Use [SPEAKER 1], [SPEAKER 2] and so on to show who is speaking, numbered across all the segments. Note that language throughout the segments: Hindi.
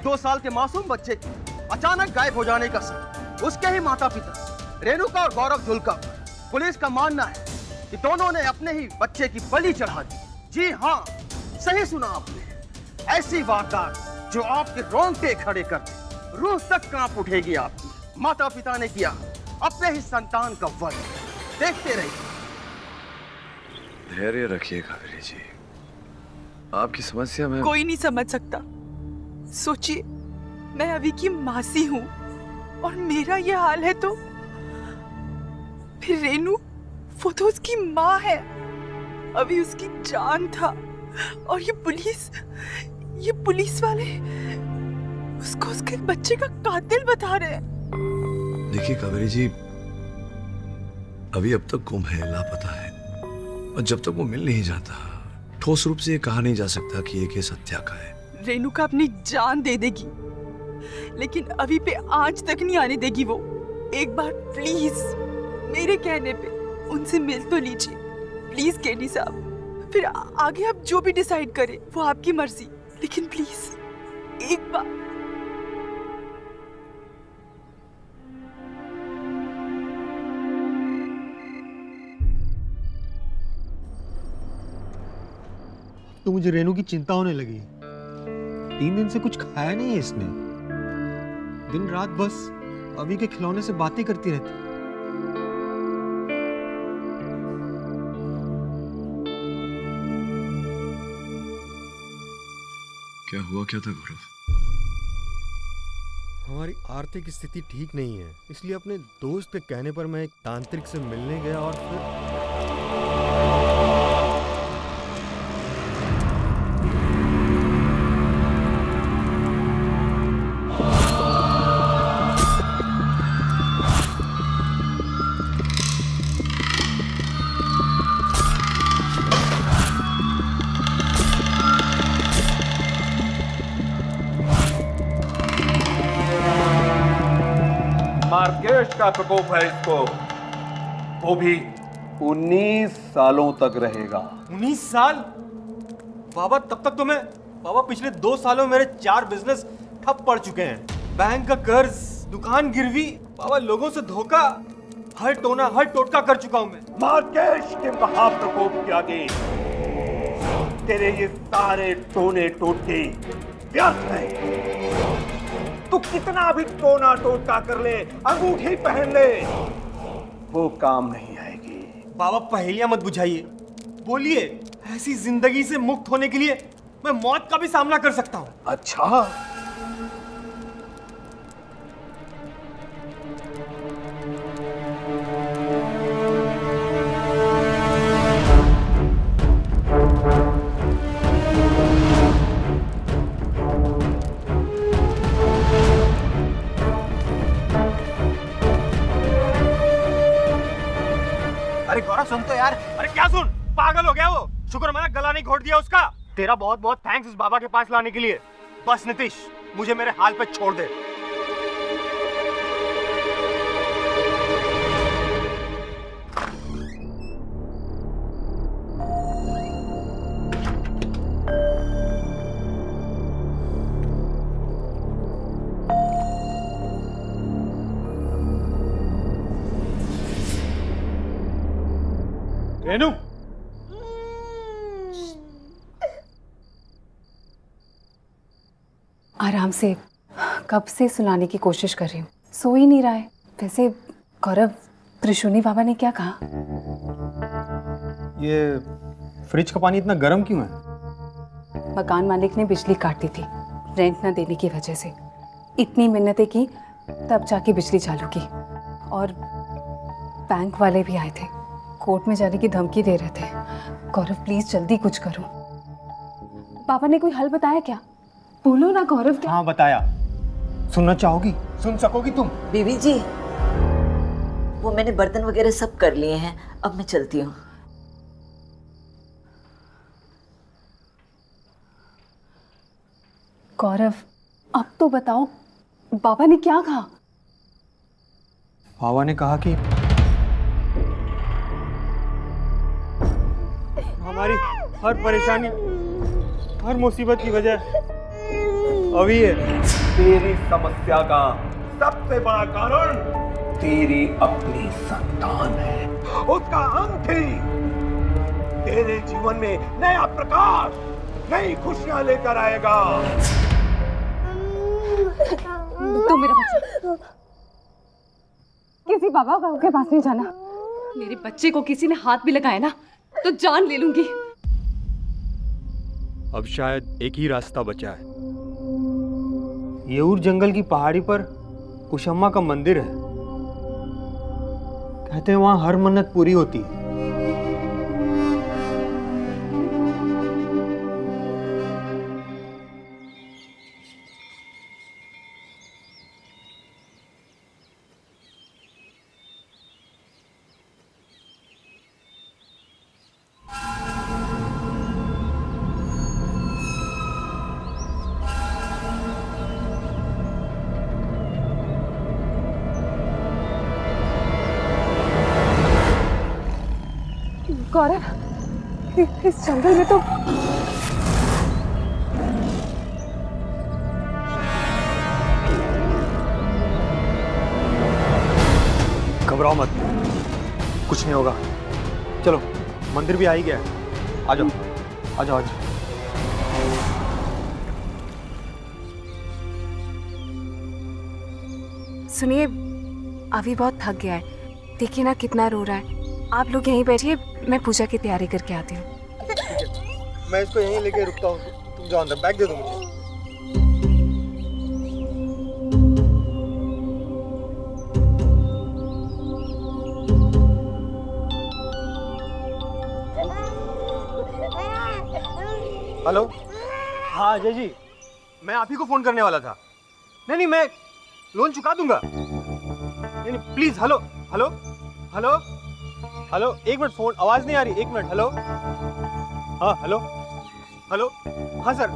[SPEAKER 1] 2 साल के मासूम बच्चे की अचानक गायब हो जाने का शक उसके ही माता पिता रेणुका और गौरव जुल्का पर। पुलिस का मानना है कि दोनों ने अपने ही बच्चे की बलि चढ़ा दी। जी हाँ, सही सुना आपने। ऐसी वारदात जो आपके रोंगटे खड़े कर दे, रूह तक कांप उठेगी आपकी। माता पिता ने किया अपने ही संतान का वध। देखते रहिए।
[SPEAKER 2] धैर्य रखिए कावेरी जी, आपकी समस्या में
[SPEAKER 3] कोई नहीं समझ सकता। सोचिए, मैं अभी की मासी हूँ और मेरा ये हाल है तो फिर रेनू, वो तो उसकी माँ है। अभी उसकी जान था और ये पुलिस वाले उसको उसके बच्चे का कातिल बता रहे हैं।
[SPEAKER 2] देखिए कावेरी जी, अभी अब तक गुम है, लापता है, और जब तक वो मिल नहीं जाता ठोस रूप से ये कहा नहीं जा सकता कि ये केस हत्या का है।
[SPEAKER 3] रेणुका अपनी जान दे देगी, लेकिन अभी पे आंच तक नहीं आने देगी वो। एक बार प्लीज मेरे कहने पे उनसे मिल तो लीजिए, प्लीज केडी साहब। फिर आगे आप जो भी डिसाइड करें वो आपकी मर्जी, लेकिन प्लीज एक बार।
[SPEAKER 4] तो मुझे रेनू की चिंता होने लगी। 3 दिन से कुछ खाया नहीं है इसने। दिन रात बस अभी के खिलौने से बातें करती रहती।
[SPEAKER 2] क्या हुआ क्या था गौरव?
[SPEAKER 4] हमारी आर्थिक स्थिति ठीक नहीं है, इसलिए अपने दोस्त के कहने पर मैं एक तांत्रिक से मिलने गया और फिर
[SPEAKER 5] मार्केश का प्रकोप है इसको, वो भी 19 सालों तक रहेगा।
[SPEAKER 4] 19 साल? बाबा तब तक तो मैं पिछले 2 सालों में मेरे 4 बिजनेस ठप पड़ चुके हैं। बैंक का कर्ज, दुकान गिरवी, बाबा लोगों से धोखा, हर टोटका कर चुका हूं मैं।
[SPEAKER 5] मार्केश के महाप्रकोप के आगे तेरे ये सारे टोने टोटके व्यर्थ हैं। तू कितना भी टोना टोटका कर ले, अंगूठी पहन ले, वो काम नहीं आएगी।
[SPEAKER 4] बाबा पहेलियां मत बुझाइए, बोलिए। ऐसी जिंदगी से मुक्त होने के लिए मैं मौत का भी सामना कर सकता हूं।
[SPEAKER 5] अच्छा,
[SPEAKER 4] अरे गौरव सुन तो यार। अरे क्या सुन, पागल हो गया वो? शुक्र मैंने गला नहीं घोट दिया उसका। तेरा बहुत बहुत थैंक्स इस बाबा के पास लाने के लिए। बस नीतीश, मुझे मेरे हाल पे छोड़ दे। रेनू,
[SPEAKER 6] आराम से, कब से सुलाने की कोशिश कर रही हूँ, सो ही नहीं रहा है। वैसे गौरव, त्रिशूनी बाबा ने क्या कहा?
[SPEAKER 4] ये फ्रिज का पानी इतना गर्म क्यों है?
[SPEAKER 6] मकान मालिक ने बिजली काट दी थी रेंट ना देने की वजह से। इतनी मिन्नतें की तब जाके बिजली चालू की। और बैंक वाले भी आए थे, कोर्ट में जाने की धमकी दे रहे थे। गौरव प्लीज जल्दी कुछ करो। पापा ने कोई हल बताया क्या? बोलो ना गौरव। क्या?
[SPEAKER 4] हाँ बताया। सुनना चाहोगी? सुन सकोगी तुम?
[SPEAKER 7] बीवी जी, वो मैंने बर्तन वगैरह सब कर लिए हैं, अब मैं चलती हूँ।
[SPEAKER 6] गौरव अब तो बताओ, बाबा ने क्या कहा?
[SPEAKER 4] बाबा ने कहा कि हमारी हर परेशानी, हर मुसीबत की वजह अभी है।
[SPEAKER 5] तेरी समस्या का सबसे बड़ा कारण तेरी अपनी संतान है। उसका अंत ही तेरे जीवन में नया प्रकाश, नई खुशियां लेकर आएगा।
[SPEAKER 6] तू मेरा बच्चा किसी बाबा बाबू के पास नहीं जाना। मेरे बच्चे को किसी ने हाथ भी लगाया ना तो जान ले लूंगी।
[SPEAKER 4] अब शायद एक ही रास्ता बचा है। येऊर जंगल की पहाड़ी पर कुशम्मा का मंदिर है। कहते हैं वहां हर मन्नत पूरी होती है।
[SPEAKER 6] गौरव, इस जंगल में तो
[SPEAKER 4] घबराओ मत, कुछ नहीं होगा। चलो, मंदिर भी आ ही गया है। आ जाओ, आ जाओ, आ जाओ।
[SPEAKER 6] सुनिए, अभी बहुत थक गया है। देखिए ना कितना रो रहा है। आप लोग यहीं बैठिए, मैं पूजा की तैयारी करके आती हूँ।
[SPEAKER 4] मैं इसको यहीं लेके रुकता हूँ। तुम जाओ अंदर, बैग दे दो मुझे। हेलो, हाँ अजय जी, मैं आप ही को फोन करने वाला था। नहीं, मैं लोन चुका दूंगा। नहीं, please. Hello hello hello hello, एक मिनट, फोन आवाज नहीं आ रही। एक मिनट। हेलो, हाँ हेलो हेलो, हाँ सर,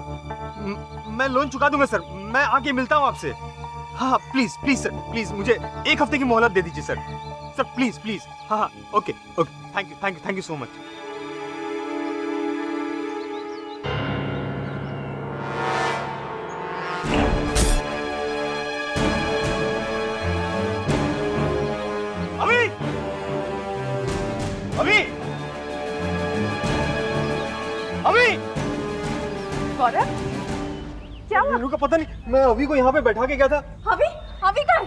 [SPEAKER 4] मैं लोन चुका दूंगा सर। मैं आके मिलता हूँ आपसे। हाँ प्लीज प्लीज सर, प्लीज मुझे एक हफ्ते की मोहलत दे दीजिए सर। Sir please please. हाँ हाँ, okay okay, thank you thank you thank you so much.
[SPEAKER 6] Gaurav, क्या हुआ?
[SPEAKER 4] नीरू का पता नहीं, मैं अभी को यहाँ पे बैठा के गया था।
[SPEAKER 6] अभी अभी कहाँ है?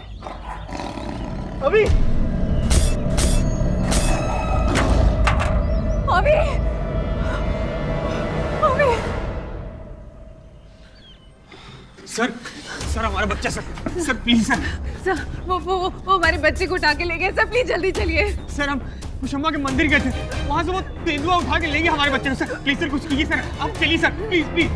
[SPEAKER 4] अभी
[SPEAKER 6] अभी अभी
[SPEAKER 4] सर, सर हमारा बच्चा sir, sir please sir.
[SPEAKER 6] Sir, वो हमारे बच्चे को उठा के ले गए। सर प्लीज जल्दी चलिए।
[SPEAKER 4] सर हम कुशम्मा के मंदिर गए थे, वहां से वो तेंदुआ उठा के ले गए हमारे बच्चे को। सर प्लीज सर, कुछ कीजिए सर, आप चलिए सर, प्लीज प्लीज।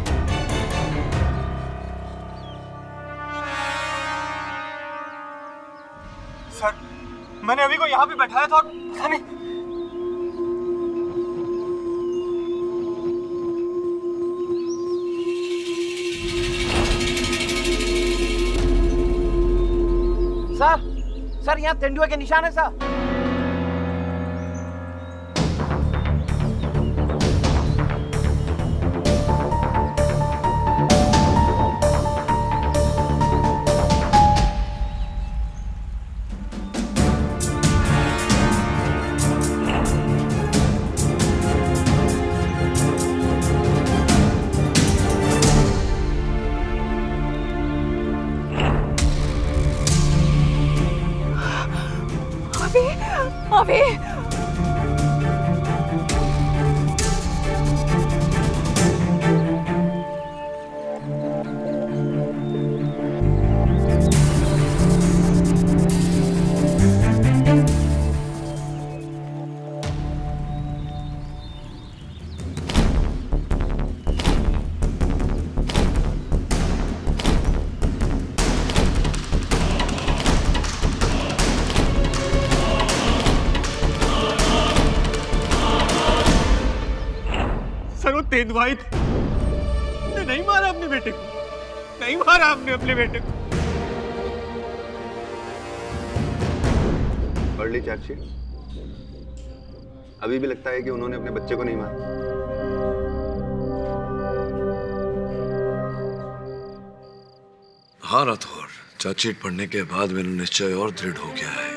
[SPEAKER 4] सर मैंने अभी को यहाँ पे बैठाया था और पता नहीं।
[SPEAKER 1] सर यहाँ तेंदुआ के निशान है सर।
[SPEAKER 6] अभी
[SPEAKER 4] तेंदुआ थे। नहीं मारा अपने बेटे को, नहीं मारा आपने अपने बेटे को।
[SPEAKER 8] पढ़ ली चार्जशीट? अभी भी लगता है कि उन्होंने अपने बच्चे को नहीं मारा।
[SPEAKER 2] हाँ राठौर, चार्जशीट पढ़ने के बाद मेरा निश्चय और दृढ़ हो गया है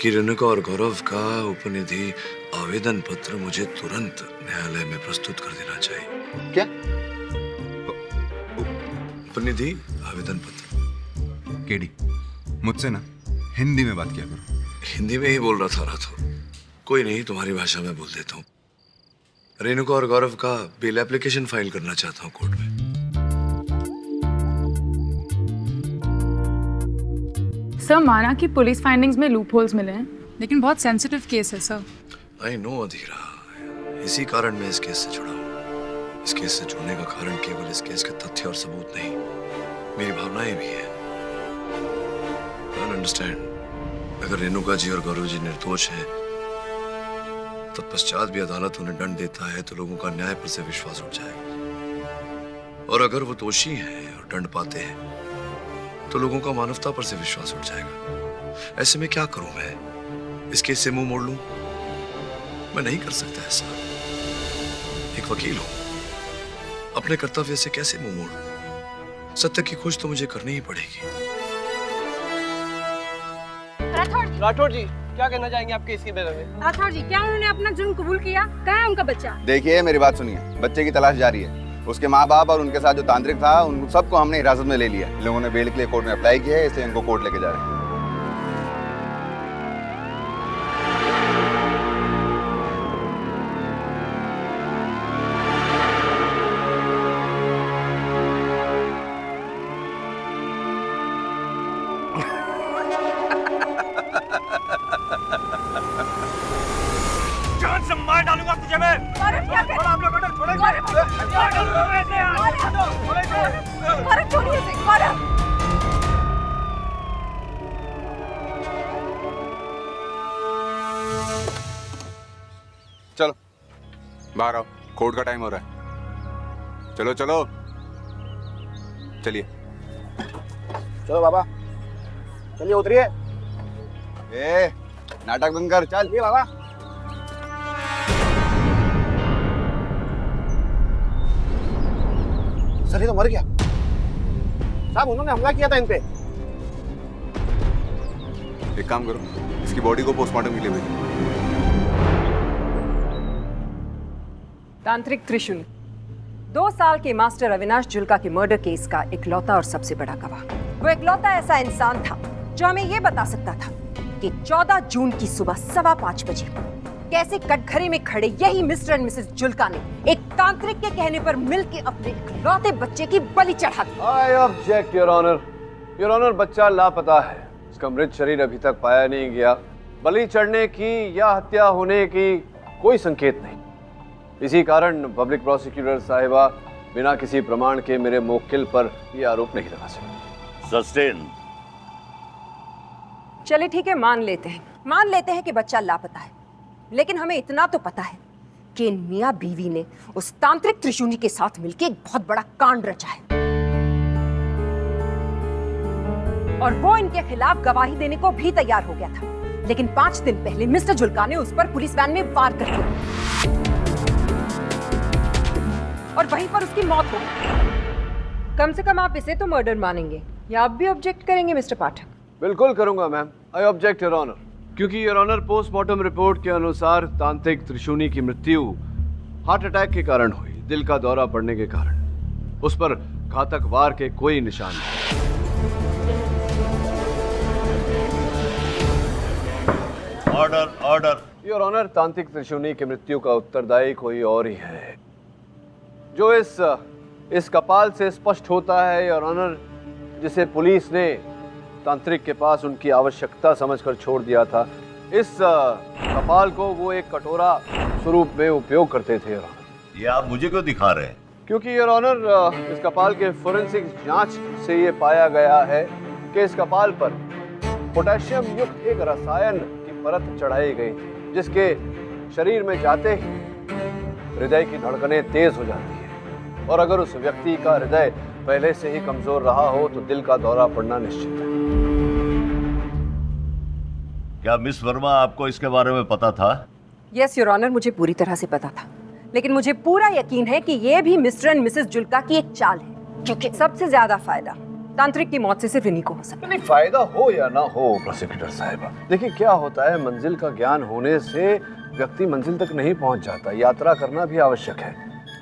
[SPEAKER 2] कि रेणुका और गौरव का उपनिधि आवेदन पत्र मुझे तुरंत न्यायालय में प्रस्तुत कर देना चाहिए।
[SPEAKER 8] क्या?
[SPEAKER 2] उपनिधि आवेदन पत्र।
[SPEAKER 9] केडी, मुझसे ना हिंदी में बात किया करो।
[SPEAKER 2] हिंदी में ही बोल रहा था राठौर। कोई नहीं, तुम्हारी भाषा में बोल देता हूँ। रेणुका और गौरव का बेल एप्लीकेशन फाइल करना चाहता हूँ कोर्ट में।
[SPEAKER 10] सर, माना कि पुलिस फाइंडिंग्स में लूप होल्स मिले हैं, लेकिन बहुत सेंसिटिव केस है सर।
[SPEAKER 2] आई नो अधीरा, इसी कारण मैं इस केस से जुड़ा हूँ। इस केस से जुड़ने का कारण केवल इस केस के तथ्य और सबूत नहीं, मेरी भावनाएं भी है। अंडरस्टैंड, अगर रेणुका जी और गौरव जी निर्दोष हैं, तत्पश्चात भी अदालत उन्हें दंड देता है तो लोगों का न्याय पर से विश्वास उठ जाएगा। और अगर वो दोषी हैं और दंड पाते हैं तो लोगों का मानवता पर से विश्वास उठ जाएगा। ऐसे में क्या करूं मैं? इस केस से मुंह मोड़ लूं? मैं नहीं कर सकता ऐसा। एक वकील हूं, अपने कर्तव्य से कैसे मुंह मोड़ूं? सत्य की खोज तो मुझे करनी ही पड़ेगी।
[SPEAKER 1] राठौर जी, क्या कहना चाहेंगे आप केस के बारे में?
[SPEAKER 11] राठौर जी, क्या उन्होंने अपना जुर्म कबूल किया? कहाँ है उनका बच्चा?
[SPEAKER 8] देखिए मेरी बात सुनिए, बच्चे की तलाश जारी है। उसके माँ बाप और उनके साथ जो तांत्रिक था उन सबको हमने हिरासत में ले लिया। इन लोगों ने बेल के लिए कोर्ट में अप्लाई किया है, इसलिए इनको कोर्ट लेके जा रहे हैं।
[SPEAKER 5] जान से मार डालूंगा तुझे मैं।
[SPEAKER 8] चलो बाहर आओ, कोर्ट का टाइम हो रहा है। चलो चलो चलिए।
[SPEAKER 1] चलो बाबा, चलिए उतरिए।
[SPEAKER 8] ए नाटक बंद कर, चल।
[SPEAKER 1] ये बाबा, सर ये तो मर गया। साहब, उन्होंने हमला किया था इन पे।
[SPEAKER 8] एक काम करो, इसकी बॉडी को पोस्टमार्टम के लिए भेजो।
[SPEAKER 11] तांत्रिक त्रिशूल 2 साल के मास्टर अविनाश जुल्का के मर्डर केस का इकलौता और सबसे बड़ा गवाह। वो इकलौता ऐसा इंसान था जो हमें ये बता सकता था कि 14 जून की सुबह 5:15 बजे कैसे कटघरे में खड़े यही मिस्टर एंड मिसेस जुल्का ने एक तांत्रिक के कहने पर मिलकर अपने इकलौते बच्चे की बलि चढ़ा दी।
[SPEAKER 2] I object your honour. Your honour, बच्चा लापता है। उसका मृत शरीर अभी तक पाया नहीं गया। बलि चढ़ने की या हत्या होने की कोई संकेत नहीं। इसी कारण पब्लिक प्रोसिक्यूटर साहिबा बिना किसी प्रमाण के मेरे मुवक्किल पर यह आरोप नहीं लगा सकती।
[SPEAKER 5] सस्टेन।
[SPEAKER 11] चलिए ठीक है, मान लेते हैं कि बच्चा लापता है, लेकिन हमें इतना तो पता है कि मियां बीवी ने उस तांत्रिक त्रिशूली के साथ मिलकर एक बहुत बड़ा कांड रचा है और वो इनके खिलाफ गवाही देने को भी तैयार हो गया था। लेकिन 5 दिन पहले मिस्टर जुल्का ने उस पर पुलिस वैन में वार कर दिया और वहीं पर उसकी मौत हो गई। कम से कम आप इसे तो मर्डर मानेंगे, या आप भी ऑब्जेक्ट करेंगे मिस्टर पाठक?
[SPEAKER 2] बिल्कुल करूंगा ma'am. I object your honour, क्योंकि योर ऑनर पोस्टमार्टम रिपोर्ट के अनुसार तांत्रिक त्रिशूनी की मृत्यु हार्ट अटैक के कारण हुई, दिल का दौरा पड़ने के कारण। उस पर घातक वार के कोई निशान नहीं।
[SPEAKER 5] Order order.
[SPEAKER 2] योर ऑनर, तांत्रिक त्रिशूनी की मृत्यु का उत्तरदायी कोई और ही है। जो इस कपाल से स्पष्ट होता है योर ऑनर, जिसे पुलिस ने तांत्रिक के पास उनकी आवश्यकता समझकर छोड़ दिया था। इस कपाल को वो एक कटोरा स्वरूप में उपयोग करते थे योर ऑनर।
[SPEAKER 5] ये आप मुझे क्यों दिखा रहे हैं?
[SPEAKER 2] क्योंकि योर ऑनर, इस कपाल के फोरेंसिक जांच से ये पाया गया है कि इस कपाल पर पोटेशियम युक्त एक रसायन की परत चढ़ाई गई थी, जिसके शरीर में जाते ही हृदय की धड़कनें तेज हो जाती है और अगर उस व्यक्ति का हृदय पहले से ही कमजोर रहा हो तो दिल का दौरा पड़ना निश्चित है।
[SPEAKER 5] क्या मिस वर्मा आपको इसके बारे में पता था?
[SPEAKER 11] यस योर ऑनर, मुझे पूरी तरह से पता था, लेकिन मुझे पूरा यकीन है कि ये भी मिस्टर एंड मिसेस जुल्का की एक चाल है, क्योंकि सबसे ज्यादा फायदा तांत्रिक की मौत से सिर्फ इन्हीं को हो सकता है।
[SPEAKER 12] नहीं, फायदा हो या ना हो प्रोसिक्यूटर साहिबा, देखिए क्या होता है, मंजिल का ज्ञान होने से व्यक्ति मंजिल तक नहीं पहुंच जाता, यात्रा करना भी आवश्यक है।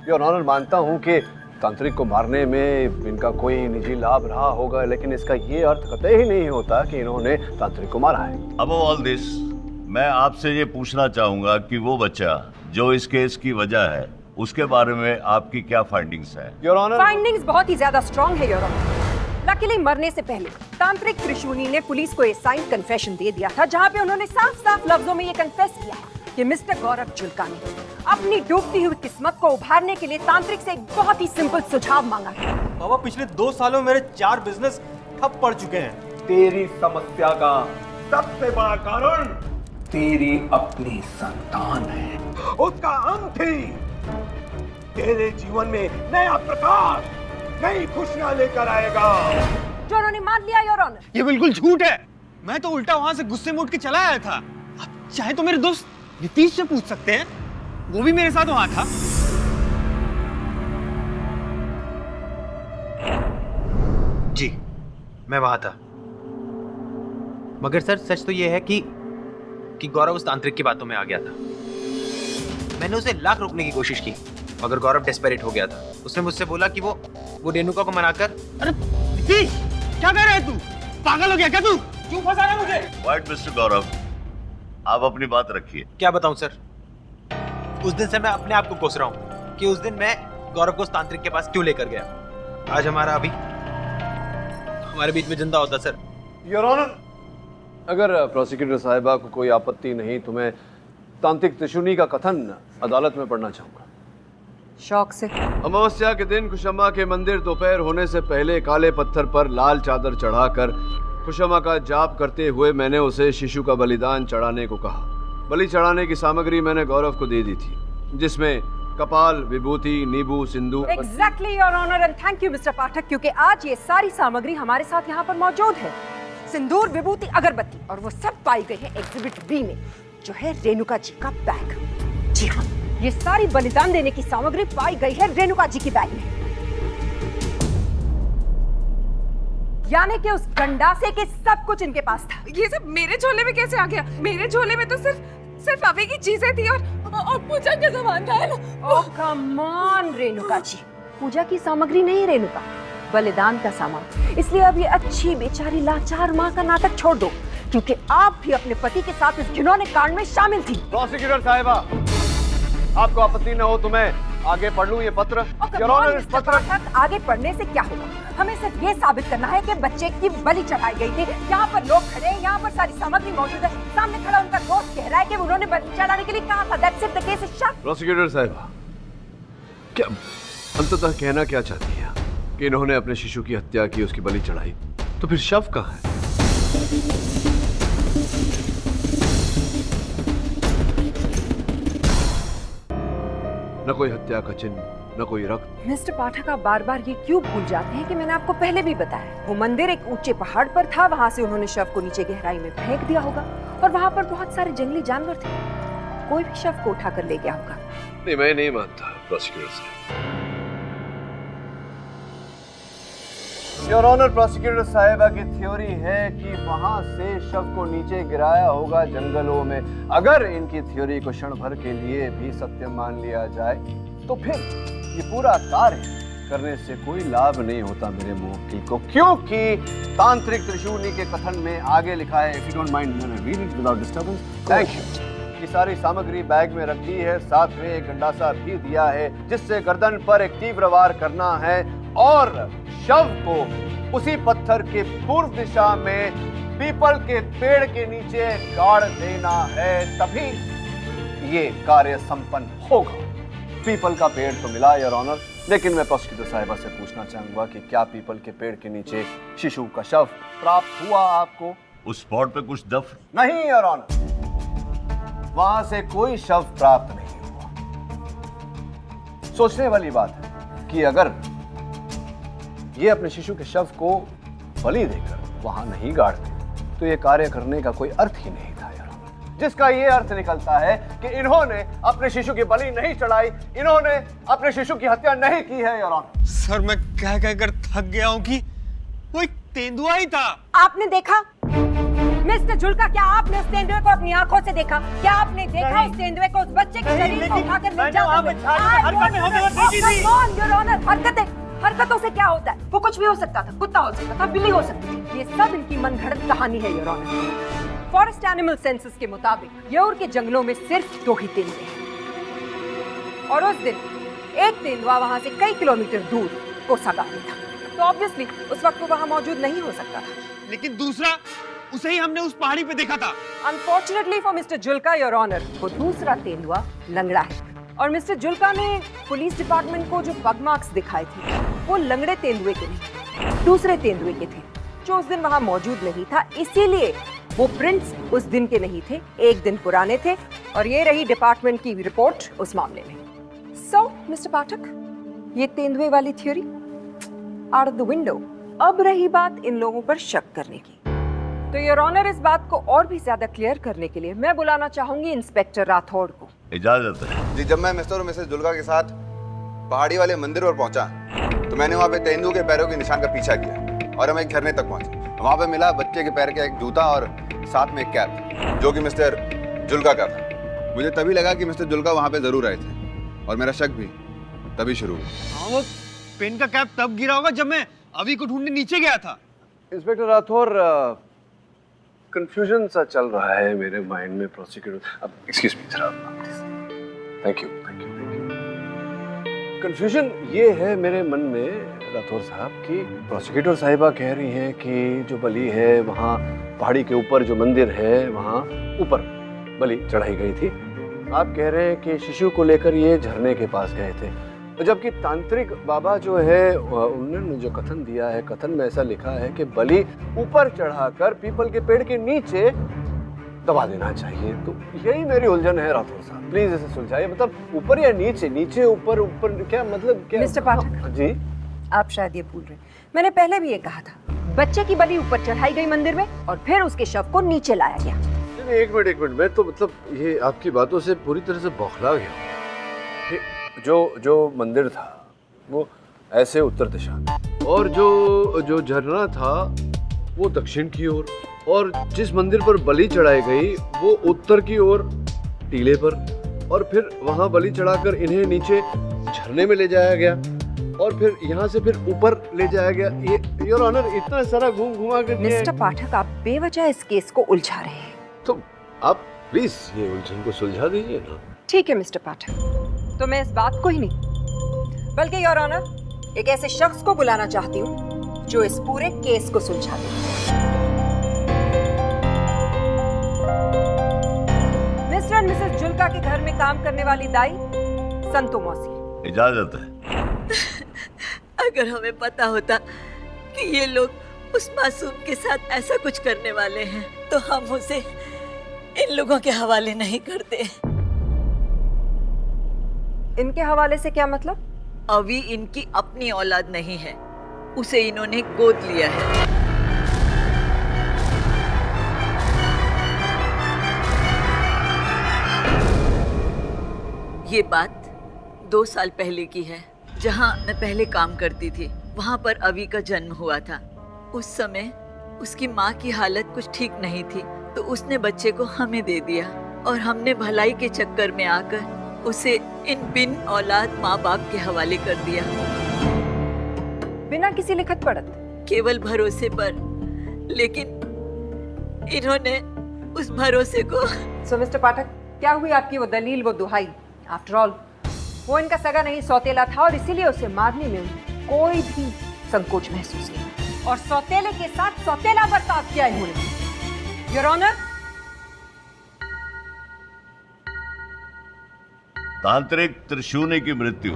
[SPEAKER 12] योर ऑनर, मानता हूं कि तांत्रिक को मारने में इनका कोई निजी लाभ रहा होगा, लेकिन इसका ये अर्थ कतई ही नहीं होता कि इन्होंने तांत्रिक को मारा है।
[SPEAKER 13] अब ऑल दिस मैं आपसे ये पूछना चाहूंगा कि वो बच्चा जो इस केस की वजह है, उसके बारे में आपकी क्या फाइंडिंग्स है?
[SPEAKER 12] योर ऑनर,
[SPEAKER 11] फाइंडिंग्स बहुत ही ज्यादा स्ट्रांग है योर ऑनर। लकीली मरने से पहले तांत्रिक त्रिशूनी ने पुलिस को एक साइन कन्फेशन दे दिया था, जहां पे उन्होंने साफ-साफ लफ्जों में ये कन्फेस किया है कि मिस्टर गौरव जुल्का ने अपनी डूबती हुई किस्मत को उभारने के लिए तांत्रिक से एक बहुत ही सिंपल सुझाव मांगा है।
[SPEAKER 4] बाबा पिछले 2 सालों में मेरे 4 बिजनेस ठप पड़ चुके हैं।
[SPEAKER 5] तेरी समस्या का सबसे बड़ा कारण तेरी अपनी संतान है। उसका अंत ही तेरे जीवन में नया प्रकाश, नई खुशियां लेकर आएगा।
[SPEAKER 11] जो उन्होंने मान लिया योर ऑनर।
[SPEAKER 4] ये बिल्कुल झूठ है। मैं तो उल्टा वहां से गुस्से में उठ के चला आया था। आप चाहे तो मेरे दोस्त नीतीश से पूछ सकते हैं, वो भी मेरे साथ वहां था। जी, मैं वहां था। मगर सर सच तो ये है कि गौरव उस तांत्रिक की बातों में आ गया था। मैंने उसे लाख रोकने की कोशिश की, मगर गौरव डेस्परेट हो गया था। उसने मुझसे बोला कि वो रेणुका को मनाकर। अरे नीतीश, क्या कह रहा है तू? पागल हो गया क्या तू? क्यों फंसा रहा है मुझे?
[SPEAKER 13] व्हाइट मिस्टर गौरव, आप अपनी बात रखिए।
[SPEAKER 4] क्या बताऊं सर, उस दिन से मैं अपने आप को कोस रहा हूं कि उस दिन मैं गौरव को उस तांत्रिक के पास क्यों लेकर गया। आज हमारे बीच में जिंदा होता सर।
[SPEAKER 12] योर ऑनर, अगर प्रोसिक्यूटर साहिबा को कोई आपत्ति नहीं तो मैं तांत्रिक त्रिशूनी का कथन अदालत में पढ़ना चाहूंगा।
[SPEAKER 11] शौक से।
[SPEAKER 12] अमावस्या के दिन खुशम्मा के मंदिर दोपहर होने से पहले काले पत्थर पर लाल चादर चढ़ाकर खुशम्मा का जाप करते हुए मैंने उसे शिशु का बलिदान चढ़ाने को कहा। बलि चढ़ाने की सामग्री मैंने गौरव को दे दी थी, जिसमें कपाल, विभूति, नींबू, सिंदूर।
[SPEAKER 11] Exactly your honour, and thank you mister Pathak, क्योंकि आज ये सारी सामग्री हमारे साथ यहाँ पर मौजूद है। सिंदूर, विभूति, अगरबत्ती, और वो सब पाई गई है एग्जिबिट बी में, जो है रेणुका जी का बैग। जी हाँ, ये सारी बलिदान देने की सामग्री पाई गई है रेणुका जी की बैग में। यानी कि उस गंडासे के सब कुछ इनके पास था।
[SPEAKER 3] ये सब मेरे झोले में कैसे आ गया? मेरे झोले में तो सिर्फ अवे की चीजें थी और पूजा का सामान था।
[SPEAKER 11] ओह कम ऑन रेणुका जी, पूजा की सामग्री नहीं रेणुका, बलिदान का सामान। इसलिए अब ये अच्छी बेचारी लाचार माँ का नाटक छोड़ दो, क्योंकि आप भी अपने पति के साथ इस घिनौने कांड में शामिल थी।
[SPEAKER 12] प्रोसिक्यूटर साहिबा, आपको आपत्ति न हो तो मैं आगे पढ़ लूं ये पत्र?
[SPEAKER 11] इस पत्र आगे पढ़ने से क्या होगा? हमें सिर्फ ये साबित करना है कि बच्चे की बलि चढ़ाई गई थी। यहाँ पर लोग खड़े हैं, यहाँ पर सारी सामग्री मौजूद है, सामने खड़ा उनका दोस्त कह रहा है कि उन्होंने बलि चढ़ाने के लिए कहा था। That's it, the case is shut।
[SPEAKER 12] Prosecutor साहिबा, क्या अंततः कहना क्या चाहती है कि इन्होंने अपने शिशु की हत्या की, उसकी बलि चढ़ाई, तो फिर शव कहाँ है? न कोई हत्या का चिन्ह, न कोई रक्त।
[SPEAKER 11] मिस्टर पाठक, आप बार बार ये क्यों भूल जाते हैं कि मैंने आपको पहले भी बताया, वो मंदिर एक ऊंचे पहाड़ पर था, वहां से उन्होंने शव को नीचे गहराई में फेंक दिया होगा, और वहां पर बहुत सारे जंगली जानवर थे, कोई भी शव को उठाकर ले गया होगा।
[SPEAKER 12] नहीं, मैं नहीं मानता प्रोसिक्यूटर साहब। योर ऑनर, प्रोसिक्यूटर साहिबा की थ्योरी है कि वहां से शव को नीचे गिराया होगा जंगलों में। अगर इनकी थ्योरी को क्षण भर के लिए भी सत्य मान लिया जाए तो फिर ये पूरा कार्य करने से कोई लाभ नहीं होता मेरे मुवक्किल को, क्योंकि तांत्रिक त्रिशूनी के कथन में आगे लिखा है, if you don't mind read it without disturbance. Thank you. ये सारी सामग्री बैग में रखी है, साथ में एक गंडासा भी दिया है जिससे गर्दन पर एक तीव्र वार करना है और शव को उसी पत्थर के पूर्व दिशा में पीपल के पेड़ के नीचे गाड़ देना है, तभी ये कार्य संपन्न होगा। पीपल का पेड़ तो मिला योर ऑनर, लेकिन मैं प्रोसिक्यूटर साहिबा से पूछना चाहूंगा कि क्या पीपल के पेड़ के नीचे शिशु का शव प्राप्त हुआ आपको?
[SPEAKER 13] उस स्पॉट पे कुछ दफन?
[SPEAKER 12] नहीं योर ऑनर, वहां से कोई शव प्राप्त नहीं हुआ। सोचने वाली बात है कि अगर ये अपने शिशु के शव को बलि देकर वहां नहीं गाड़ते तो ये कार्य करने का कोई अर्थ ही नहीं था यार, जिसका ये अर्थ निकलता है कि इन्होंने अपने शिशु की बलि नहीं चढ़ाई, इन्होंने अपने शिशु की हत्या नहीं की है यार।
[SPEAKER 4] सर, मैं कह कर थक गया हूं कि वो एक तेंदुआ ही था।
[SPEAKER 11] आपने देखा मिस्टर झुलका, क्या आपने उस तेंदुए को अपनी आंखों से देखा? क्या आपने देखा उस तेंदुए को उस बच्चे के शरीर को उठाकर ले जाते हुए? हरकतों से क्या होता है? वो कुछ भी हो सकता था, कुत्ता हो सकता था, बिल्ली हो सकती थी। ये सब इनकी मनगढ़ंत कहानी है your honour. Forest animal census के मुताबिक यौर के जंगलों में सिर्फ 2 ही तेंदुए हैं और उस दिन एक तेंदुआ वहां से कई किलोमीटर दूर कोसागांव में था, तो ऑब्वियसली उस वक्त वो वहां मौजूद नहीं हो सकता था।
[SPEAKER 4] लेकिन दूसरा, उसे ही हमने उस पहाड़ी पे देखा था।
[SPEAKER 11] Unfortunately for mister Julka your honour, वो दूसरा तेंदुआ लंगड़ा है और मिस्टर जुल्का ने पुलिस डिपार्टमेंट को जो बग मार्क्स दिखाए थे वो लंगड़े तेंदुए के नहीं, दूसरे तेंदुए के थे जो उस दिन वहां मौजूद नहीं था। इसीलिए वो प्रिंट्स उस दिन के नहीं थे, 1 दिन पुराने थे और ये रही डिपार्टमेंट की रिपोर्ट उस मामले में। सो मिस्टर पाठक, ये तेंदुए वाली theory out of the window. अब रही बात इन लोगों पर शक करने की, तो योर ऑनर इस बात को और भी ज्यादा क्लियर करने के लिए मैं बुलाना चाहूंगी इंस्पेक्टर राठौड़ को।
[SPEAKER 13] इजाजत है
[SPEAKER 8] जी। जब मैं मिस्टर और मिसेस जुल्का के साथ पहाड़ी वाले मंदिर पर पहुंचा तो मैंने वहाँ पे तेंदुए के पैरों के निशान का पीछा किया और हम एक झरने तक पहुंचे। वहाँ पे मिला बच्चे के पैर का एक जूता और साथ में एक कैप जो कि मिस्टर जुल्का का था। मुझे तभी लगा कि मिस्टर जुल्का वहाँ पे जरूर आए थे और मेरा शक भी तभी शुरू हुआ।
[SPEAKER 4] हाँ, वो पेन का कैप तब गिरा होगा जब मैं अभी को ढूंढने नीचे गया था।
[SPEAKER 12] इंस्पेक्टर राठौर, कंफ्यूजन सा चल रहा है मेरे माइंड में। प्रोसिक्यूटर, अब एक्सक्यूज मी जरा, थैंक यू। कंफ्यूजन ये है मेरे मन में राठौर साहब कि प्रोसिक्यूटर साहिबा कह रही हैं कि जो बलि है वहाँ पहाड़ी के ऊपर जो मंदिर है वहाँ ऊपर बलि चढ़ाई गई थी। आप कह रहे हैं कि शिशु को लेकर ये झरने के पास गए थे, जबकि तांत्रिक बाबा जो है उन्होंने जो कथन दिया है, कथन में ऐसा लिखा है कि बलि ऊपर चढ़ाकर पीपल के पेड़ के नीचे दबा देना चाहिए। तो यही मेरी उलझन है राठौर साहब, प्लीज इसे सुलझाइए। मतलब ऊपर या नीचे, नीचे ऊपर, ऊपर क्या मतलब क्या?
[SPEAKER 11] मिस्टर पाठक
[SPEAKER 12] जी,
[SPEAKER 11] आप शायद ये भूल रहे, मैंने पहले भी ये कहा था, बच्चे की बलि ऊपर चढ़ाई गई मंदिर में और फिर उसके शव को नीचे लाया गया।
[SPEAKER 12] एक मिनट, मैं तो मतलब ये आपकी बातों से पूरी तरह से बौखला गया। जो मंदिर था वो ऐसे उत्तर दिशा और जो झरना था वो दक्षिण की ओर, और जिस मंदिर पर बलि चढ़ाई गई वो उत्तर की ओर टीले पर, और फिर वहां बलि चढ़ाकर इन्हें नीचे झरने में ले जाया गया और फिर यहाँ से फिर ऊपर ले जाया गया। ये योर ऑनर इतना सारा घूम घुमा कर।
[SPEAKER 11] मिस्टर पाठक, आप बेवजह इस केस को उलझा रहे हैं,
[SPEAKER 12] तो आप प्लीज ये उलझन को सुलझा दीजिए ना।
[SPEAKER 11] ठीक है मिस्टर पाठक, तो मैं इस बात को ही नहीं बल्कि योर ऑनर एक ऐसे शख्स को बुलाना चाहती हूँ जो इस पूरे केस को सुलझा दे। मिस्टर एंड मिसेस जुल्का के घर में काम करने वाली दाई संतो मौसी।
[SPEAKER 13] इजाजत है।
[SPEAKER 7] अगर हमें पता होता कि ये लोग उस मासूम के साथ ऐसा कुछ करने वाले हैं तो हम उसे इन लोगों के हवाले नहीं करते।
[SPEAKER 11] इनके हवाले से क्या मतलब?
[SPEAKER 7] अभी इनकी अपनी औलाद नहीं है, उसे इन्होंने गोद लिया है। ये बात 2 साल पहले की है। जहाँ मैं पहले काम करती थी वहाँ पर अवी का जन्म हुआ था। उस समय उसकी माँ की हालत कुछ ठीक नहीं थी तो उसने बच्चे को हमें दे दिया और हमने भलाई के चक्कर में आकर उसे इन बिन औलाद माँ बाप के हवाले कर दिया।
[SPEAKER 11] बिना किसी लिखत पढ़त?
[SPEAKER 7] केवल भरोसे पर, लेकिन इन्होंने उस भरोसे को।
[SPEAKER 11] सो मिस्टर पाठक, क्या हुई आपकी वो दलील, वो दुहाई? आफ्टर ऑल वो इनका सगा नहीं सौतेला था और इसीलिए उसे मारने में कोई भी संकोच महसूस नहीं और सौतेले के साथ सौतेला बर्ताव किया इन्होंने। योर ऑनर,
[SPEAKER 13] तांत्रिक त्रिशूनी की मृत्यु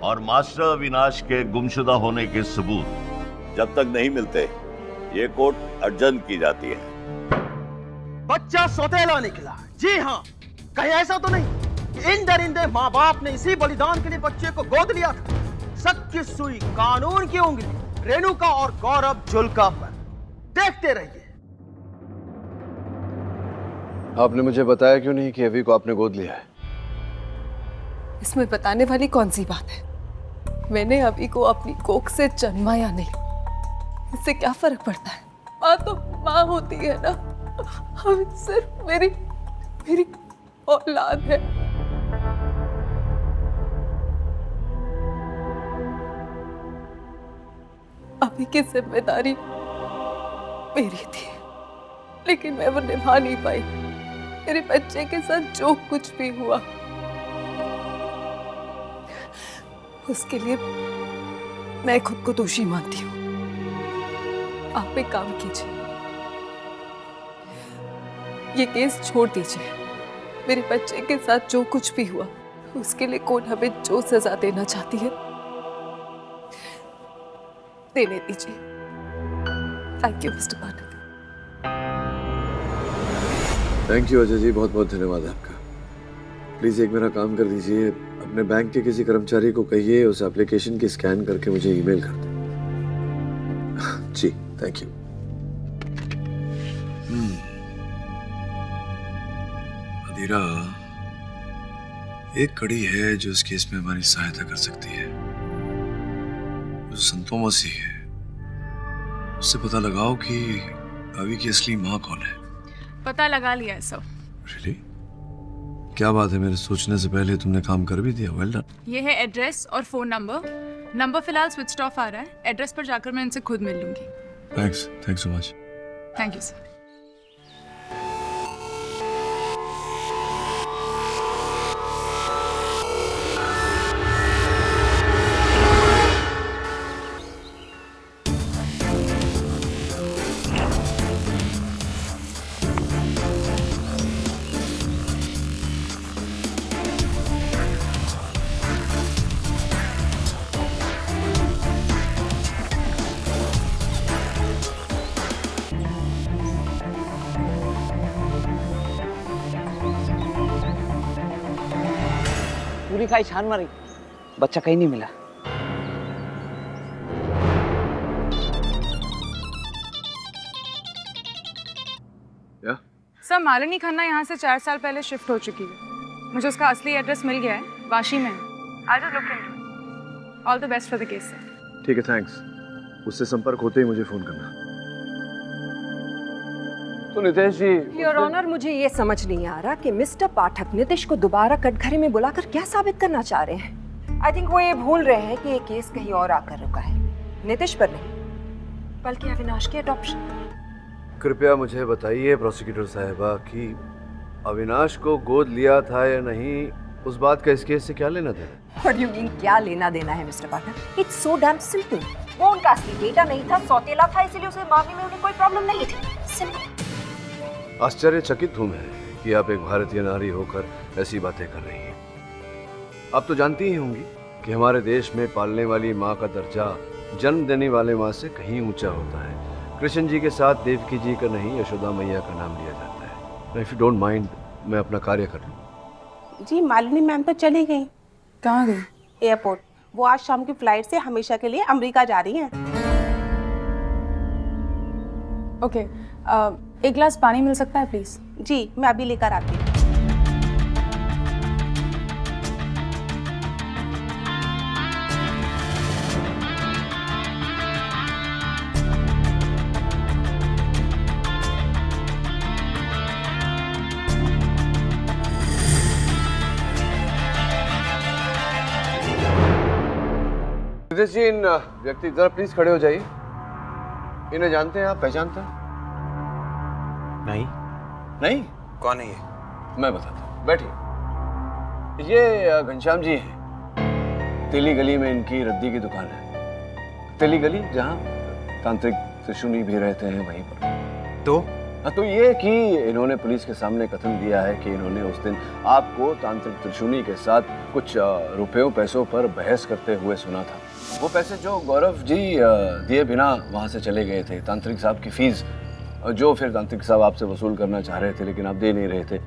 [SPEAKER 13] और मास्टर अविनाश के गुमशुदा होने के सबूत जब तक नहीं मिलते ये कोर्ट अर्जन की जाती है।
[SPEAKER 1] बच्चा सौतेला निकला? जी हाँ। कहीं ऐसा तो नहीं इन दरिंदे माँ बाप ने इसी बलिदान के लिए बच्चे को गोद लिया था? सच्ची सुई कानून की उंगली रेणुका और गौरव जुल्का पर। देखते रहिए।
[SPEAKER 12] आपने मुझे बताया क्यों नहीं कि अभी को आपने गोद लिया है?
[SPEAKER 6] इसमें बताने वाली कौन सी बात है? मैंने अभी को अपनी कोख से जन्माया नहीं,
[SPEAKER 3] इससे क्या फर्क पड़ता है? माँ तो माँ होती है ना। हम सिर्फ मेरी औलाद है। अभी की जिम्मेदारी मेरी थी, लेकिन मैं वो निभा नहीं पाई। मेरे बच्चे के साथ जो कुछ भी हुआ उसके लिए मैं खुद को दोषी मानती हूँ। आप एक काम कीजिए, ये केस छोड़ दीजिए। मेरे बच्चे के साथ जो कुछ भी हुआ उसके लिए कोर्ट हमें जो सजा देना चाहती है देने दीजिए। Thank you mister Pathak.
[SPEAKER 2] Thank you Ajay ji, बहुत बहुत धन्यवाद आपका। प्लीज एक मेरा काम कर दीजिए, अपने बैंक के किसी कर्मचारी को कहिए उस एप्लीकेशन की स्कैन करके मुझे ईमेल कर दे। जी थैंक यू। अधीरा, एक कड़ी है जो इस केस में हमारी सहायता कर सकती है। जो संतों मसीह है उससे पता लगाओ कि अभी की असली माँ कौन है।
[SPEAKER 10] पता लगा लिया है सर।
[SPEAKER 2] Really? क्या बात है, मेरे सोचने से पहले तुमने काम कर भी दिया। Well done.
[SPEAKER 10] ये है एड्रेस और फोन नंबर फिलहाल स्विच ऑफ आ रहा है। एड्रेस पर जाकर मैं इनसे खुद मिल लूंगी।
[SPEAKER 2] Thanks so much.
[SPEAKER 10] Thank you sir.
[SPEAKER 14] पूरी खाई छान मारी, बच्चा कहीं नहीं मिला।
[SPEAKER 2] क्या?
[SPEAKER 10] सर मालिनी खन्ना यहाँ से 4 साल पहले शिफ्ट हो चुकी है। मुझे उसका असली एड्रेस मिल गया है, वाशी में है। I'll just look into it. All the best for the case, sir.
[SPEAKER 2] ठीक है, थैंक्स। उससे संपर्क होते ही मुझे फोन करना।
[SPEAKER 12] तो नितेश जी,
[SPEAKER 11] योर ऑनर, मुझे ये समझ नहीं आ रहा कि मिस्टर पाठक नितेश को दोबारा कटघरे में बुलाकर क्या साबित करना चाह रहे हैं। आई थिंक वो ये भूल रहे हैं कि ये केस कहीं और आकर रुका है, नितेश पर नहीं बल्कि अविनाश के अडॉप्शन।
[SPEAKER 12] कृपया मुझे बताइए प्रोसिक्यूटर साहिबा कि अविनाश को गोद लिया था या नहीं, उस बात का इस केस से क्या लेना देना?
[SPEAKER 11] What do you mean, क्या लेना देना है mister Pathak? It's so damn simple. वो उनका असली बेटा नहीं था, सौतेला था, इसलिए उसे मारने में उन्हें कोई प्रॉब्लम नहीं थी। Simple.
[SPEAKER 12] आश्चर्यचकित हूं मैं कि आप एक भारतीय नारी होकर ऐसी बातें कर रही हैं। आप तो जानती ही होंगी कि हमारे देश में पालने वाली माँ का दर्जा जन्म देने वाले माँ से कहीं ऊंचा होता है। कृष्ण जी के साथ देवकी जी का नहीं, यशोदा मैया का नाम लिया जाता है। इफ यू डोंट माइंड, मैं अपना कार्य कर लूँ।
[SPEAKER 15] जी मालिनी मैम तो चली गई।
[SPEAKER 10] कहाँ गई?
[SPEAKER 15] एयरपोर्ट। वो आज शाम की फ्लाइट से हमेशा के लिए अमेरिका जा रही हैं।
[SPEAKER 10] ओके, एक गिलास पानी मिल सकता है प्लीज?
[SPEAKER 15] जी मैं अभी लेकर आती हूँ।
[SPEAKER 12] नितेश जी, इन व्यक्ति जरा प्लीज खड़े हो जाइए। इन्हें जानते हैं आप, पहचानते हैं? नहीं?
[SPEAKER 4] कौन है ये?
[SPEAKER 12] मैं बताता हूँ, बैठिए। ये घनश्याम जी हैं। तेली गली में इनकी रद्दी की दुकान है। तेली गली, जहाँ तांत्रिक त्रिशूनी भी रहते हैं, वहीं पर। तो ये कि इन्होंने पुलिस के सामने कथन दिया है कि इन्होंने उस दिन आपको तांत्रिक त्रिशूनी के साथ कुछ पैसों पर बहस करते हुए सुना था। वो पैसे जो गौरव जी दिए बिना वहाँ से चले गए थे, तांत्रिक साहब की फीस जो फिर तांत्रिक साहब आपसे वसूल करना चाह रहे थे, लेकिन आप दे नहीं रहे थे।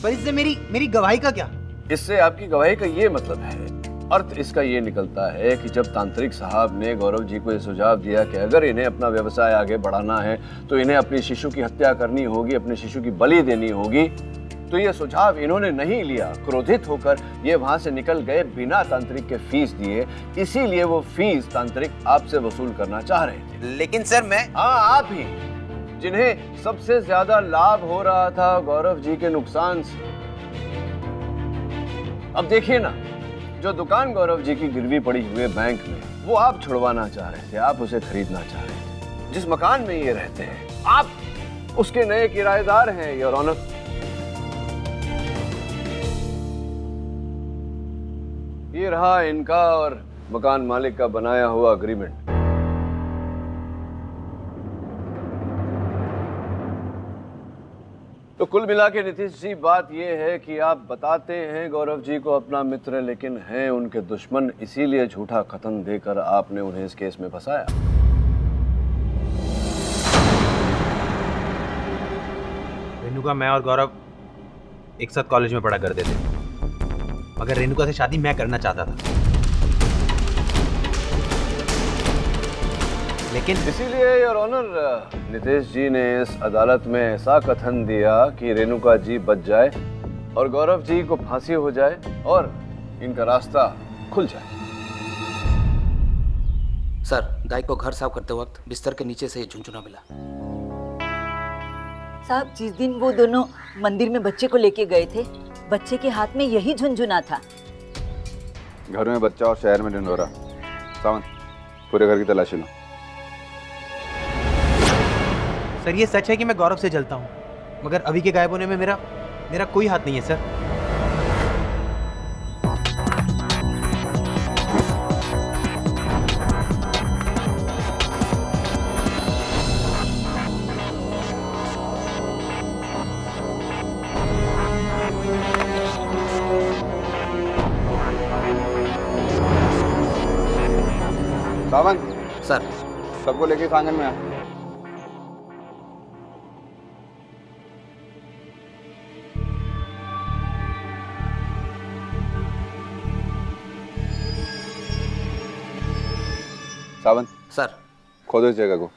[SPEAKER 14] पर इससे मेरी गवाही का क्या?
[SPEAKER 12] इससे आपकी गवाही का ये मतलब है, अर्थ इसका ये निकलता है कि जब तांत्रिक साहब ने गौरव जी को ये सुझाव दिया कि अगर इन्हें अपना व्यवसाय आगे बढ़ाना है तो इन्हें अपने शिशु की हत्या करनी होगी, अपने शिशु की बलि देनी होगी, तो ये सुझाव इन्होंने नहीं लिया। क्रोधित होकर ये वहां से निकल गए बिना तांत्रिक के फीस दिए, इसीलिए वो फीस तांत्रिक आपसे वसूल करना चाह रहे थे।
[SPEAKER 14] लेकिन सर मैं...
[SPEAKER 12] हाँ, आप ही, जिन्हें सबसे ज्यादा लाभ हो रहा था गौरव जी के नुकसान से। अब देखिए ना, जो दुकान गौरव जी की गिरवी पड़ी हुई बैंक में, वो आप छुड़वाना चाह रहे थे, आप उसे खरीदना चाह रहे थे। जिस मकान में ये रहते हैं, आप उसके नए किराएदार हैं, योर ऑनर। ये रहा इनका और मकान मालिक का बनाया हुआ अग्रीमेंट। तो कुल मिला के नीतीश जी, बात यह है कि आप बताते हैं गौरव जी को अपना मित्र, लेकिन हैं उनके दुश्मन, इसीलिए झूठा कथन देकर आपने उन्हें इस केस में फंसाया।
[SPEAKER 14] रेणुका, मैं और गौरव एक साथ कॉलेज में पढ़ा करते थे, मगर रेणुका से शादी मैं करना चाहता था, लेकिन
[SPEAKER 12] इसीलिए योर ऑनर नीतीश जी ने इस अदालत में ऐसा कथन दिया कि रेणुका जी बच जाए और गौरव जी को फांसी हो जाए और इनका रास्ता खुल जाए।
[SPEAKER 16] सर, गाय को घर साफ करते वक्त बिस्तर के नीचे से झुनझुना मिला।
[SPEAKER 7] साहब, जिस दिन वो दोनों मंदिर में बच्चे को लेके गए थे, बच्चे के हाथ में यही झुनझुना था।
[SPEAKER 8] घर में बच्चा और शहर में ढिंढोरा। सावंत, पूरे घर की तलाशी लो।
[SPEAKER 14] सर, ये सच है कि मैं गौरव से जलता हूँ, मगर अभी के गायब होने में मेरा कोई हाथ नहीं है सर।
[SPEAKER 8] सावंत
[SPEAKER 16] सर,
[SPEAKER 8] सबको लेके इस आंगन में आ। सावंत
[SPEAKER 16] सर,
[SPEAKER 8] खोदो इस जगह को।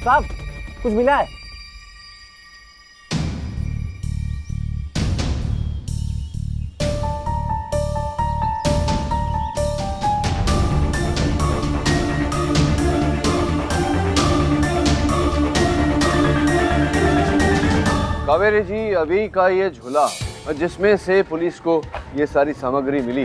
[SPEAKER 14] साहब, कुछ मिला है?
[SPEAKER 12] कावेरी जी, अभी का ये झूला जिसमें से पुलिस को ये सारी सामग्री मिली,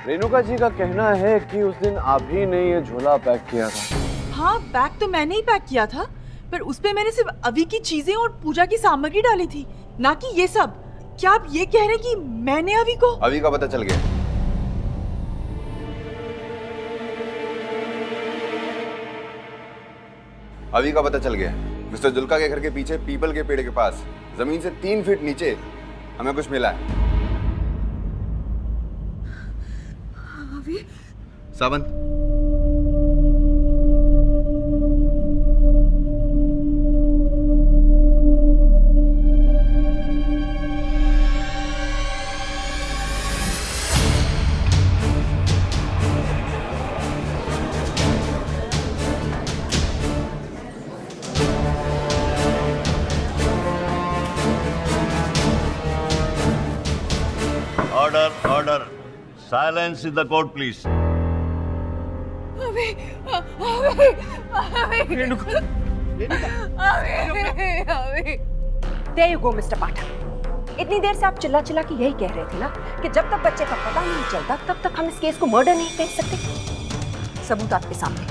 [SPEAKER 12] रेणुका जी का कहना है कि उस दिन आप ही ने ये झूला पैक किया था।
[SPEAKER 3] हाँ, बैग तो मैंने ही पैक किया था, पर उस पे मैंने सिर्फ अभी की चीजें और पूजा की सामग्री डाली थी, ना कि ये सब। क्या आप ये कह रहे हैं कि मैंने अभी को...
[SPEAKER 8] अभी का पता चल गया। अभी का पता चल गया। मिस्टर जुल्का के घर के पीछे पीपल के पेड़ के पास जमीन से 3 फीट नीचे हमें कुछ मिला है।
[SPEAKER 3] अभी
[SPEAKER 8] Sawant,
[SPEAKER 13] Order. Silence in the court, please.
[SPEAKER 11] There you go, Mr. पाठक। इतनी देर से आप चिल्ला चिल्ला के यही कह रहे थे ना कि जब तक बच्चे का पता नहीं चलता तब तक हम इस केस को मर्डर नहीं कह सकते। सबूत आपके सामने।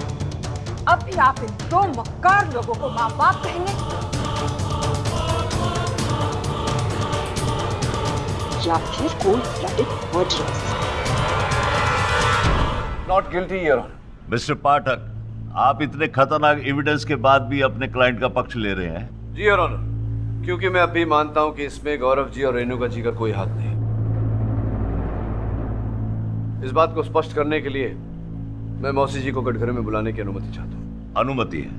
[SPEAKER 11] अब भी आप इन 2 मक्कार लोगों को माँ बाप कहेंगे या फिर cold-blooded murderers?
[SPEAKER 12] Not guilty, Your Honor.
[SPEAKER 13] Mister Pathak, आप इतने खतरनाक एविडेंस के बाद भी अपने क्लाइंट का पक्ष ले रहे हैं।
[SPEAKER 12] जी योर ऑनर, क्योंकि मैं अभी मानता हूं कि इसमें गौरव जी और रेणुका जी का कोई हाथ नहीं। इस बात को स्पष्ट करने के लिए मैं मौसी जी को कटघरे में बुलाने की अनुमति चाहता हूं।
[SPEAKER 13] अनुमति है।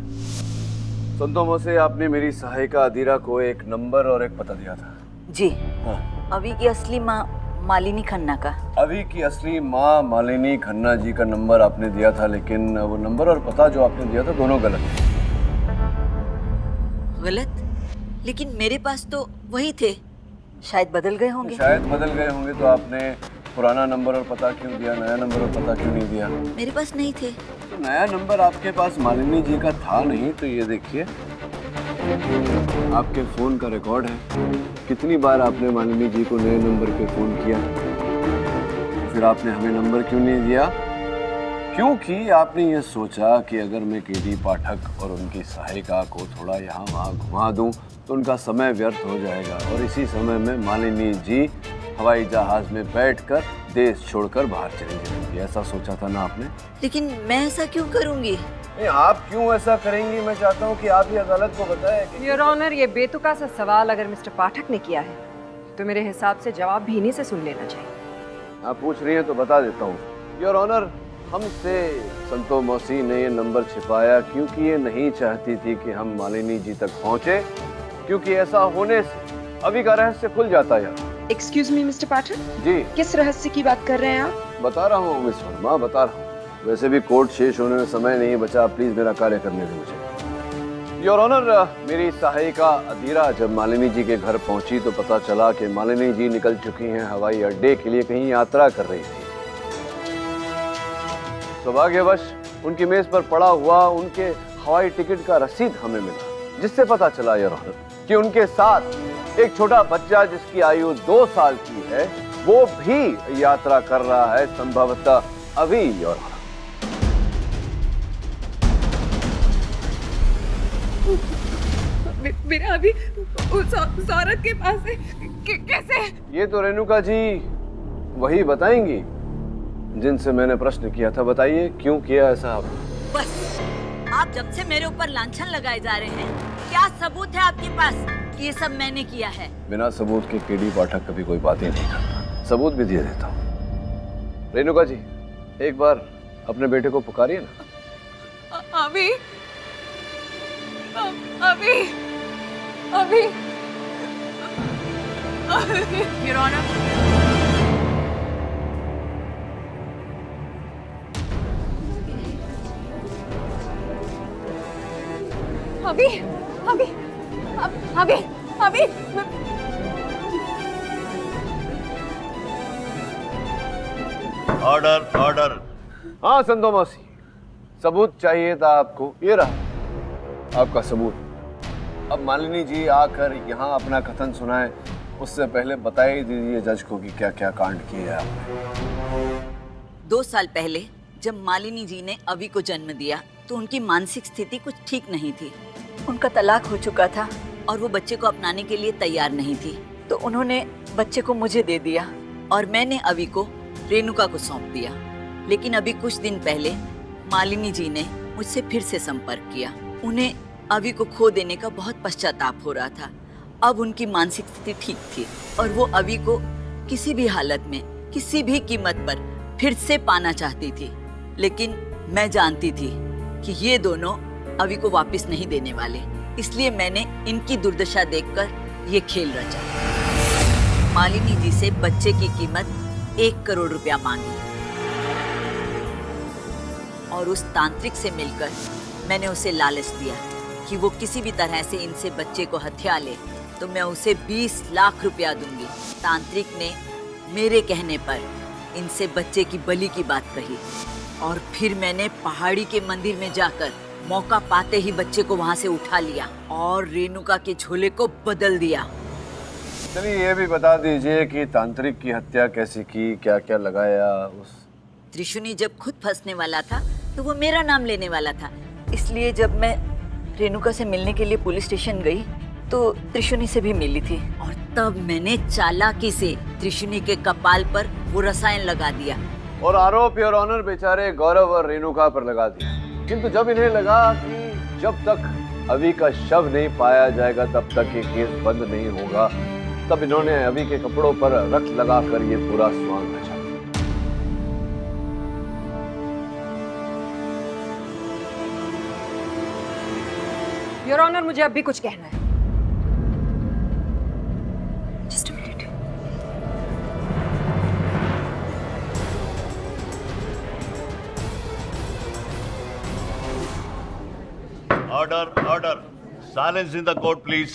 [SPEAKER 12] संतों से आपने मेरी सहायिका अदीरा को एक नंबर और एक पता दिया था।
[SPEAKER 7] जी।
[SPEAKER 12] हाँ।
[SPEAKER 7] अभी की असली माँ मालिनी खन्ना का।
[SPEAKER 12] अभी की असली माँ मालिनी खन्ना जी का नंबर आपने दिया था, लेकिन वो नंबर और पता जो आपने दिया था दोनों गलत थे।
[SPEAKER 7] गलत? लेकिन मेरे पास तो वही थे। शायद बदल गए होंगे।
[SPEAKER 12] शायद बदल गए होंगे, तो आपने पुराना नंबर और पता क्यों दिया, नया नंबर और पता क्यों नहीं दिया?
[SPEAKER 7] मेरे पास नहीं थे।
[SPEAKER 12] तो नया नंबर आपके पास मालिनी जी का था नहीं, तो ये देखिए आपके फोन का रिकॉर्ड है। कितनी बार आपने मालिनी जी को नए नंबर पे फोन किया, फिर आपने हमें नंबर क्यों नहीं दिया? क्योंकि आपने ये सोचा कि अगर मैं केडी पाठक और उनकी सहायिका को थोड़ा यहाँ वहाँ घुमा दूँ तो उनका समय व्यर्थ हो जाएगा, और इसी समय में मालिनी जी हवाई जहाज में बैठकर देश छोड़कर बाहर चली जाएंगी। ऐसा सोचा था ना आपने?
[SPEAKER 7] लेकिन मैं ऐसा क्यों करूँगी?
[SPEAKER 12] आप क्यों ऐसा करेंगी? मैं चाहता हूँ कि आप ये अदालत को बताएं।
[SPEAKER 11] योर ऑनर, ये बेतुका सा सवाल अगर मिस्टर पाठक ने किया है तो मेरे हिसाब से जवाब भी इन्हीं से सुन लेना चाहिए।
[SPEAKER 12] आप पूछ रही हैं तो बता देता हूँ। योर ऑनर, हमसे संतो मौसी ने ये नंबर छिपाया क्योंकि ये नहीं चाहती थी कि हम मालिनी जी तक पहुँचे, क्योंकि ऐसा होने से अभी का रहस्य खुल जाता है।
[SPEAKER 15] एक्सक्यूज मी मिस्टर पाठक
[SPEAKER 12] जी।
[SPEAKER 15] किस रहस्य की बात कर रहे हैं आप?
[SPEAKER 12] बता रहा हूँ मिस वर्मा, बता रहा हूँ। वैसे भी कोर्ट शेष होने में समय नहीं बचा, प्लीज मेरा कार्य करने दें मुझे। योर ऑनर, मेरी सहायिका अदीरा जब मालिनी जी के घर पहुंची तो पता चला कि मालिनी जी निकल चुकी हैं हवाई अड्डे के लिए, कहीं यात्रा कर रही थी। सौभाग्यवश उनकी मेज पर पड़ा हुआ उनके हवाई टिकट का रसीद हमें मिला, जिससे पता चला योर ऑनर कि उनके साथ एक छोटा बच्चा जिसकी आयु 2 साल की है वो भी यात्रा कर रहा है, संभवतः अभी। योर ऑनर,
[SPEAKER 3] मेरा अभी उस औरत के पास है। कैसे?
[SPEAKER 12] ये तो रेणुका जी वही बताएंगी जिनसे मैंने प्रश्न किया था। बताइए क्यों किया ऐसा आप?
[SPEAKER 7] बस, आप जब से मेरे ऊपर लांछन लगाए जा रहे हैं, क्या सबूत है आपके पास कि ये सब मैंने किया है?
[SPEAKER 12] बिना सबूत के केडी पाठक कभी कोई बात ही नहीं करता। सबूत भी दे देता हूँ। रेणुका जी, एक बार अपने बेटे को पुकारिए ना।
[SPEAKER 3] अभी अभी अभी योर ऑनर, अभी अभी अभी अभी
[SPEAKER 13] ऑर्डर ऑर्डर।
[SPEAKER 12] हाँ संतो मौसी, सबूत चाहिए था आपको, ये रहा आपका सबूत। अब मालिनी जी आकर यहाँ अपना कथन सुनाए, उससे पहले बता ही दीजिए जज को कि क्या क्या कांड किए हैं आपने।
[SPEAKER 7] 2 साल पहले जब मालिनी जी ने अभी को जन्म दिया तो उनकी मानसिक स्थिति कुछ ठीक नहीं थी। उनका तलाक हो चुका था और वो बच्चे को अपनाने के लिए तैयार नहीं थी, तो उन्होंने बच्चे को मुझे दे दिया और मैंने अभी को रेणुका को सौंप दिया। लेकिन अभी कुछ दिन पहले मालिनी जी ने मुझसे फिर से संपर्क किया। उन्हें अभी को खो देने का बहुत पश्चाताप हो रहा था। अब उनकी मानसिक स्थिति ठीक थी और वो अभी को किसी भी हालत में, किसी भी कीमत पर फिर से पाना चाहती थी। लेकिन मैं जानती थी कि ये दोनों अभी को वापस नहीं देने वाले, इसलिए मैंने इनकी दुर्दशा देखकर ये खेल रचा। मालिनी जी से बच्चे की कीमत 1 करोड़ रुपया मांगी और उस तांत्रिक से मिलकर मैंने उसे लालच दिया कि वो किसी भी तरह से इनसे बच्चे को हथिया ले तो मैं उसे 20 लाख रुपया दूंगी। तांत्रिक ने मेरे कहने पर इनसे बच्चे की बलि की बात कही और फिर मैंने पहाड़ी के मंदिर में जाकर मौका पाते ही बच्चे को वहां से उठा लिया और रेणुका के झोले को बदल दिया।
[SPEAKER 12] चलिए ये भी बता दीजिए कि तांत्रिक की हत्या कैसे की, क्या क्या लगाया उस?
[SPEAKER 7] त्रिशुनी जब खुद फंसने वाला था तो वो मेरा नाम लेने वाला था, इसलिए जब मैं रेणुका से मिलने के लिए पुलिस स्टेशन गई तो त्रिशुनी से भी मिली थी और तब मैंने चालाकी से त्रिशुनी के कपाल पर वो रसायन लगा दिया
[SPEAKER 12] और आरोप योर ऑनर बेचारे गौरव और रेणुका पर लगा दिया। किंतु जब इन्हें लगा कि जब तक अभी का शव नहीं पाया जाएगा तब तक ये केस बंद नहीं होगा, तब इन्होंने अभी के कपड़ों पर रक्त लगाकर ये पूरा स्वांग रचा।
[SPEAKER 11] योर ऑनर, मुझे अब भी कुछ कहना है। Just a minute.
[SPEAKER 13] Order order, silence in the court please.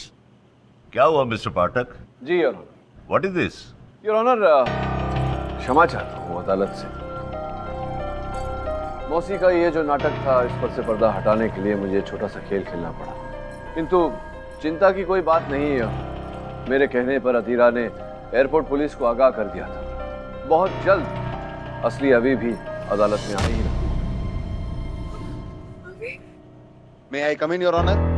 [SPEAKER 13] क्या हुआ मिस्टर पाठक?
[SPEAKER 12] जी your honour.
[SPEAKER 13] What is this?
[SPEAKER 12] Your honour, क्षमा चाहता हूँ अदालत से। मौसी का ये जो नाटक था, इस पर से पर्दा हटाने के लिए मुझे छोटा सा खेल खेलना पड़ा, किंतु चिंता की कोई बात नहीं है। मेरे कहने पर अधीरा ने एयरपोर्ट पुलिस को आगाह कर दिया था। बहुत जल्द असली अभी भी अदालत में आ ही रहा।
[SPEAKER 8] मे आई कम इन योर ऑनर?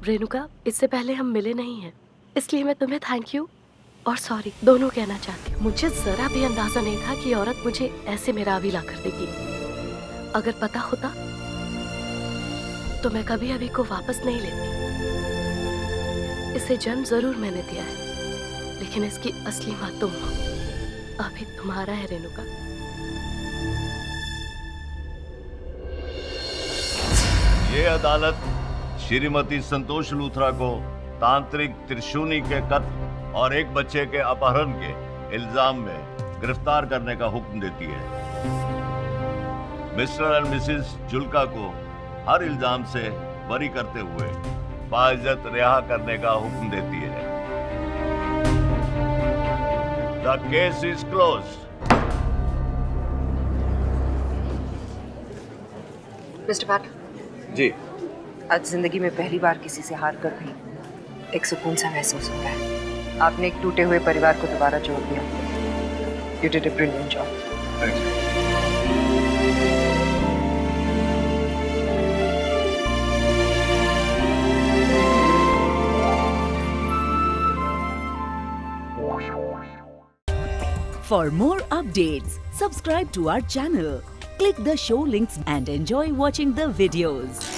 [SPEAKER 17] रेणुका, इससे पहले हम मिले नहीं हैं, इसलिए मैं तुम्हें थैंक यू और सॉरी दोनों कहना चाहती हूँ। मुझे जरा भी अंदाजा नहीं था कि औरत मुझे ऐसे मेरा अभी ला कर देगी। अगर पता होता तो मैं कभी अभी को वापस नहीं लेती। इसे जन्म जरूर मैंने दिया है, लेकिन इसकी असली माँ तुम हो। अभी तुम्हारा है रेणुका।
[SPEAKER 13] ये अदालत श्रीमती संतोष लूथरा को तांत्रिक त्रिशूनी के कत्ल और एक बच्चे के अपहरण के इल्जाम में गिरफ्तार करने का हुक्म देती है। मिस्टर एंड मिसेस जुल्का को हर इल्जाम से बरी करते हुए बाइज्जत रिहा करने का हुक्म देती है। The case is closed.
[SPEAKER 11] Mister पाठ
[SPEAKER 12] जी,
[SPEAKER 11] आज जिंदगी में पहली बार किसी से हार कर भी एक सुकून सा महसूस होता है। आपने एक टूटे हुए परिवार को दोबारा जोड़ दिया। You did a brilliant job.
[SPEAKER 18] For more updates, subscribe to our channel, click the show links and enjoy watching the videos.